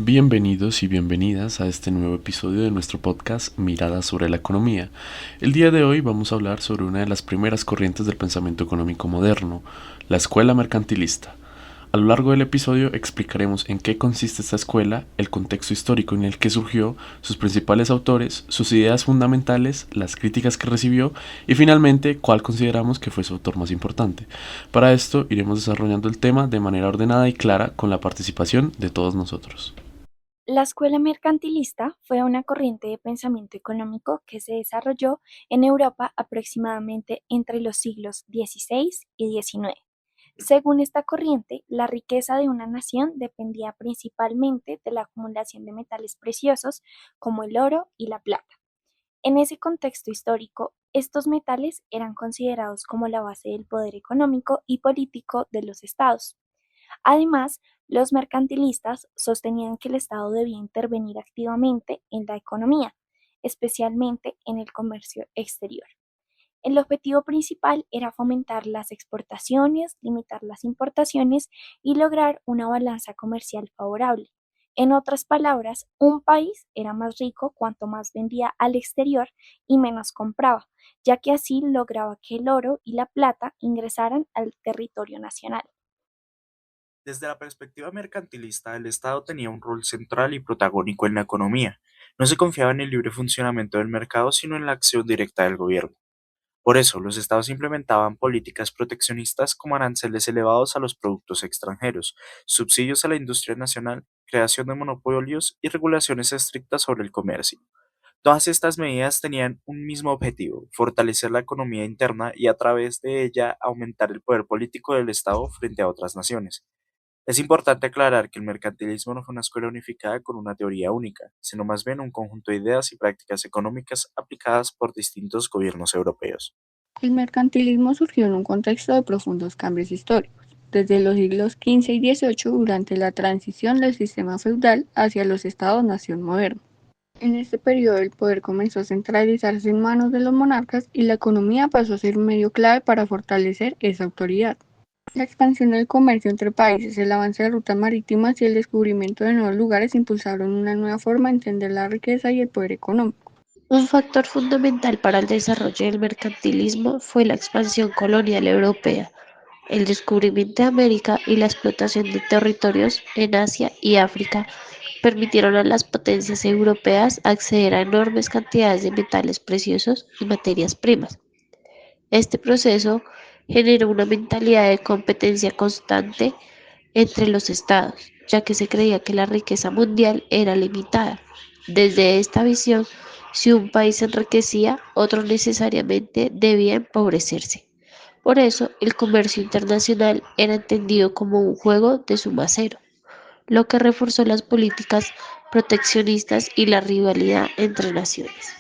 Bienvenidos y bienvenidas a este nuevo episodio de nuestro podcast Miradas sobre la economía. El día de hoy vamos a hablar sobre una de las primeras corrientes del pensamiento económico moderno, la escuela mercantilista. A lo largo del episodio explicaremos en qué consiste esta escuela, el contexto histórico en el que surgió, sus principales autores, sus ideas fundamentales, las críticas que recibió y finalmente cuál consideramos que fue su autor más importante. Para esto iremos desarrollando el tema de manera ordenada y clara con la participación de todos nosotros. La escuela mercantilista fue una corriente de pensamiento económico que se desarrolló en Europa aproximadamente entre los siglos XVI y XIX. Según esta corriente, la riqueza de una nación dependía principalmente de la acumulación de metales preciosos como el oro y la plata. En ese contexto histórico, estos metales eran considerados como la base del poder económico y político de los estados. Además, los mercantilistas sostenían que el Estado debía intervenir activamente en la economía, especialmente en el comercio exterior. El objetivo principal era fomentar las exportaciones, limitar las importaciones y lograr una balanza comercial favorable. En otras palabras, un país era más rico cuanto más vendía al exterior y menos compraba, ya que así lograba que el oro y la plata ingresaran al territorio nacional. Desde la perspectiva mercantilista, el Estado tenía un rol central y protagónico en la economía. No se confiaba en el libre funcionamiento del mercado, sino en la acción directa del gobierno. Por eso, los estados implementaban políticas proteccionistas como aranceles elevados a los productos extranjeros, subsidios a la industria nacional, creación de monopolios y regulaciones estrictas sobre el comercio. Todas estas medidas tenían un mismo objetivo: fortalecer la economía interna y a través de ella aumentar el poder político del Estado frente a otras naciones. Es importante aclarar que el mercantilismo no fue una escuela unificada con una teoría única, sino más bien un conjunto de ideas y prácticas económicas aplicadas por distintos gobiernos europeos. El mercantilismo surgió en un contexto de profundos cambios históricos, desde los siglos XV y XVIII durante la transición del sistema feudal hacia los estados-nación modernos. En este periodo el poder comenzó a centralizarse en manos de los monarcas y la economía pasó a ser un medio clave para fortalecer esa autoridad. La expansión del comercio entre países, el avance de rutas marítimas y el descubrimiento de nuevos lugares impulsaron una nueva forma de entender la riqueza y el poder económico. Un factor fundamental para el desarrollo del mercantilismo fue la expansión colonial europea, el descubrimiento de América y la explotación de territorios en Asia y África permitieron a las potencias europeas acceder a enormes cantidades de metales preciosos y materias primas. Este proceso generó una mentalidad de competencia constante entre los estados, ya que se creía que la riqueza mundial era limitada. Desde esta visión, si un país se enriquecía, otro necesariamente debía empobrecerse. Por eso, el comercio internacional era entendido como un juego de suma cero, lo que reforzó las políticas proteccionistas y la rivalidad entre naciones.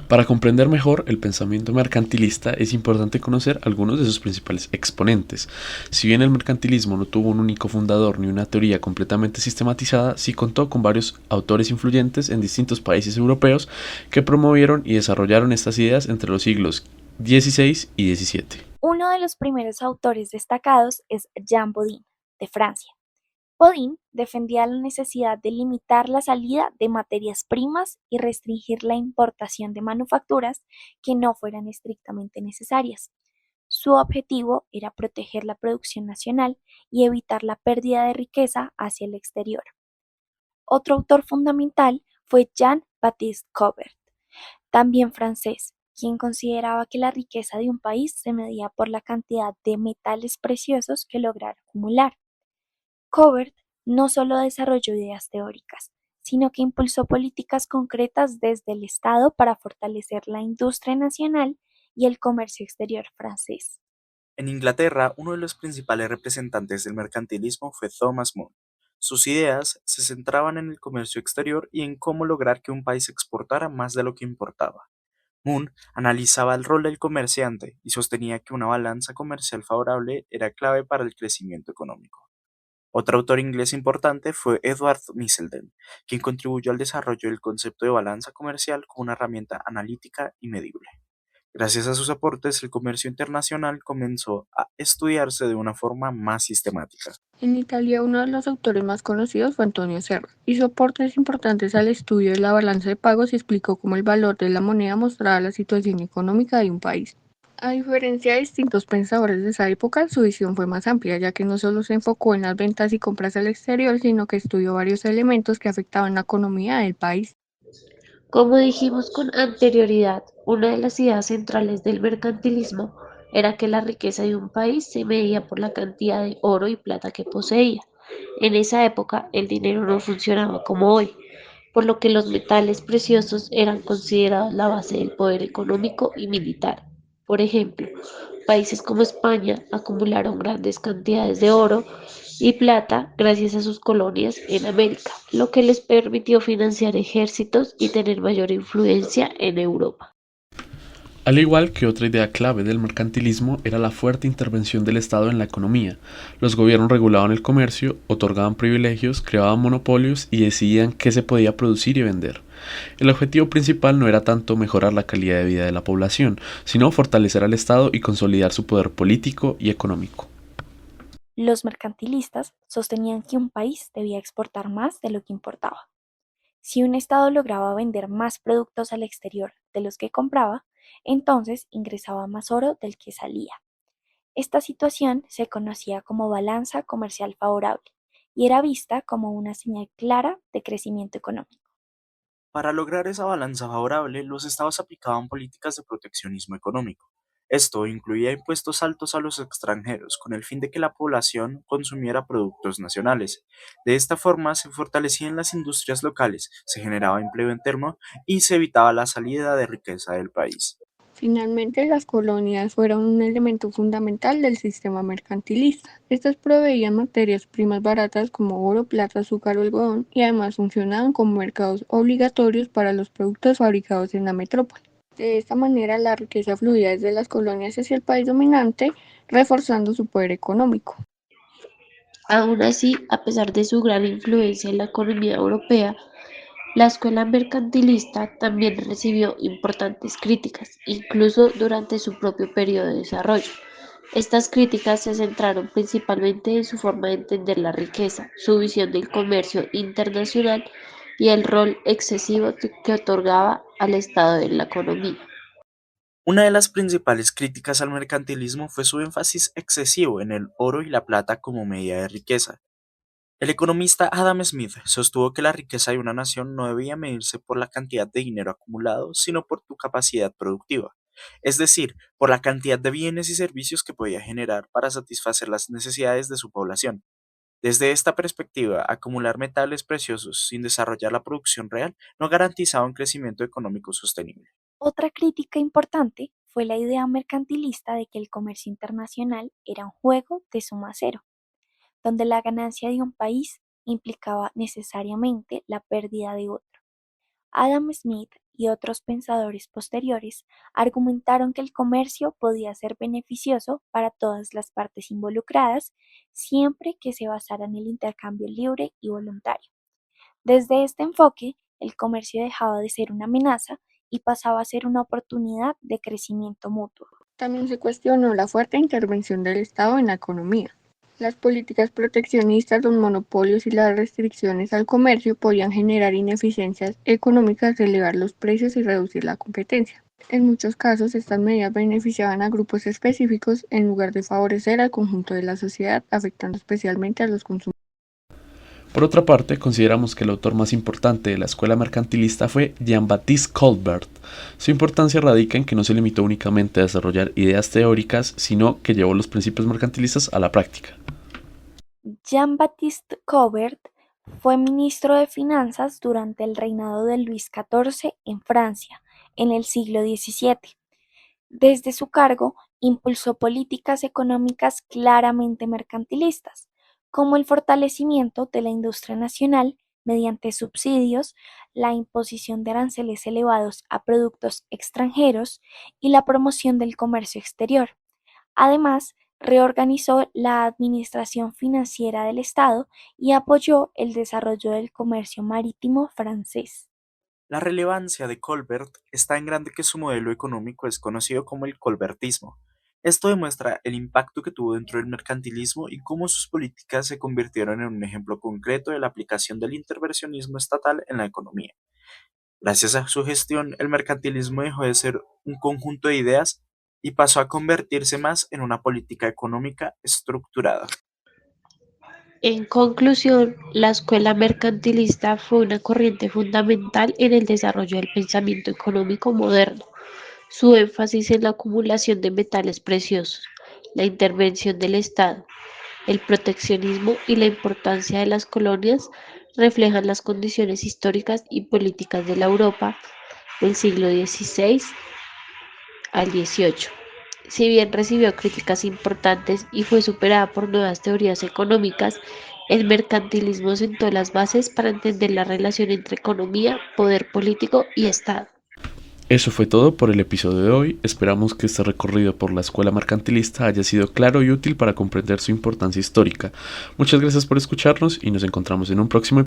Para comprender mejor el pensamiento mercantilista es importante conocer algunos de sus principales exponentes. Si bien el mercantilismo no tuvo un único fundador ni una teoría completamente sistematizada, sí contó con varios autores influyentes en distintos países europeos que promovieron y desarrollaron estas ideas entre los siglos XVI y XVII. Uno de los primeros autores destacados es Jean Bodin, de Francia. Bodin defendía la necesidad de limitar la salida de materias primas y restringir la importación de manufacturas que no fueran estrictamente necesarias. Su objetivo era proteger la producción nacional y evitar la pérdida de riqueza hacia el exterior. Otro autor fundamental fue Jean-Baptiste Colbert, también francés, quien consideraba que la riqueza de un país se medía por la cantidad de metales preciosos que lograra acumular. Colbert no solo desarrolló ideas teóricas, sino que impulsó políticas concretas desde el Estado para fortalecer la industria nacional y el comercio exterior francés. En Inglaterra, uno de los principales representantes del mercantilismo fue Thomas More. Sus ideas se centraban en el comercio exterior y en cómo lograr que un país exportara más de lo que importaba. Moon analizaba el rol del comerciante y sostenía que una balanza comercial favorable era clave para el crecimiento económico. Otro autor inglés importante fue Edward Misselden, quien contribuyó al desarrollo del concepto de balanza comercial como una herramienta analítica y medible. Gracias a sus aportes, el comercio internacional comenzó a estudiarse de una forma más sistemática. En Italia, uno de los autores más conocidos fue Antonio Serra. Hizo aportes importantes al estudio de la balanza de pagos y explicó cómo el valor de la moneda mostraba la situación económica de un país. A diferencia de distintos pensadores de esa época, su visión fue más amplia, ya que no solo se enfocó en las ventas y compras al exterior, sino que estudió varios elementos que afectaban la economía del país. Como dijimos con anterioridad, una de las ideas centrales del mercantilismo era que la riqueza de un país se medía por la cantidad de oro y plata que poseía. En esa época, el dinero no funcionaba como hoy, por lo que los metales preciosos eran considerados la base del poder económico y militar. Por ejemplo, países como España acumularon grandes cantidades de oro y plata gracias a sus colonias en América, lo que les permitió financiar ejércitos y tener mayor influencia en Europa. Al igual que otra idea clave del mercantilismo era la fuerte intervención del Estado en la economía. Los gobiernos regulaban el comercio, otorgaban privilegios, creaban monopolios y decidían qué se podía producir y vender. El objetivo principal no era tanto mejorar la calidad de vida de la población, sino fortalecer al Estado y consolidar su poder político y económico. Los mercantilistas sostenían que un país debía exportar más de lo que importaba. Si un estado lograba vender más productos al exterior de los que compraba, entonces ingresaba más oro del que salía. Esta situación se conocía como balanza comercial favorable y era vista como una señal clara de crecimiento económico. Para lograr esa balanza favorable, los estados aplicaban políticas de proteccionismo económico. Esto incluía impuestos altos a los extranjeros, con el fin de que la población consumiera productos nacionales. De esta forma se fortalecían las industrias locales, se generaba empleo interno y se evitaba la salida de riqueza del país. Finalmente, las colonias fueron un elemento fundamental del sistema mercantilista. Estas proveían materias primas baratas como oro, plata, azúcar o algodón y además funcionaban como mercados obligatorios para los productos fabricados en la metrópoli. De esta manera, la riqueza fluía desde las colonias hacia el país dominante, reforzando su poder económico. Aún así, a pesar de su gran influencia en la economía europea, la escuela mercantilista también recibió importantes críticas, incluso durante su propio periodo de desarrollo. Estas críticas se centraron principalmente en su forma de entender la riqueza, su visión del comercio internacional y el rol excesivo que otorgaba al Estado en la economía. Una de las principales críticas al mercantilismo fue su énfasis excesivo en el oro y la plata como medida de riqueza. El economista Adam Smith sostuvo que la riqueza de una nación no debía medirse por la cantidad de dinero acumulado, sino por su capacidad productiva, es decir, por la cantidad de bienes y servicios que podía generar para satisfacer las necesidades de su población. Desde esta perspectiva, acumular metales preciosos sin desarrollar la producción real no garantizaba un crecimiento económico sostenible. Otra crítica importante fue la idea mercantilista de que el comercio internacional era un juego de suma cero, donde la ganancia de un país implicaba necesariamente la pérdida de otro. Adam Smith y otros pensadores posteriores argumentaron que el comercio podía ser beneficioso para todas las partes involucradas siempre que se basara en el intercambio libre y voluntario. Desde este enfoque, el comercio dejaba de ser una amenaza y pasaba a ser una oportunidad de crecimiento mutuo. También se cuestionó la fuerte intervención del Estado en la economía. Las políticas proteccionistas, los monopolios y las restricciones al comercio podían generar ineficiencias económicas, elevar los precios y reducir la competencia. En muchos casos, estas medidas beneficiaban a grupos específicos en lugar de favorecer al conjunto de la sociedad, afectando especialmente a los consumidores. Por otra parte, consideramos que el autor más importante de la escuela mercantilista fue Jean-Baptiste Colbert. Su importancia radica en que no se limitó únicamente a desarrollar ideas teóricas, sino que llevó los principios mercantilistas a la práctica. Jean-Baptiste Colbert fue ministro de Finanzas durante el reinado de Luis XIV en Francia, en el siglo XVII. Desde su cargo, impulsó políticas económicas claramente mercantilistas, como el fortalecimiento de la industria nacional mediante subsidios, la imposición de aranceles elevados a productos extranjeros y la promoción del comercio exterior. Además, reorganizó la administración financiera del Estado y apoyó el desarrollo del comercio marítimo francés. La relevancia de Colbert es tan grande que su modelo económico es conocido como el colbertismo. Esto demuestra el impacto que tuvo dentro del mercantilismo y cómo sus políticas se convirtieron en un ejemplo concreto de la aplicación del intervencionismo estatal en la economía. Gracias a su gestión, el mercantilismo dejó de ser un conjunto de ideas y pasó a convertirse más en una política económica estructurada. En conclusión, la escuela mercantilista fue una corriente fundamental en el desarrollo del pensamiento económico moderno. Su énfasis en la acumulación de metales preciosos, la intervención del Estado, el proteccionismo y la importancia de las colonias reflejan las condiciones históricas y políticas de la Europa del siglo XVI al XVIII. Si bien recibió críticas importantes y fue superada por nuevas teorías económicas, el mercantilismo sentó las bases para entender la relación entre economía, poder político y Estado. Eso fue todo por el episodio de hoy. Esperamos que este recorrido por la escuela mercantilista haya sido claro y útil para comprender su importancia histórica. Muchas gracias por escucharnos y nos encontramos en un próximo episodio.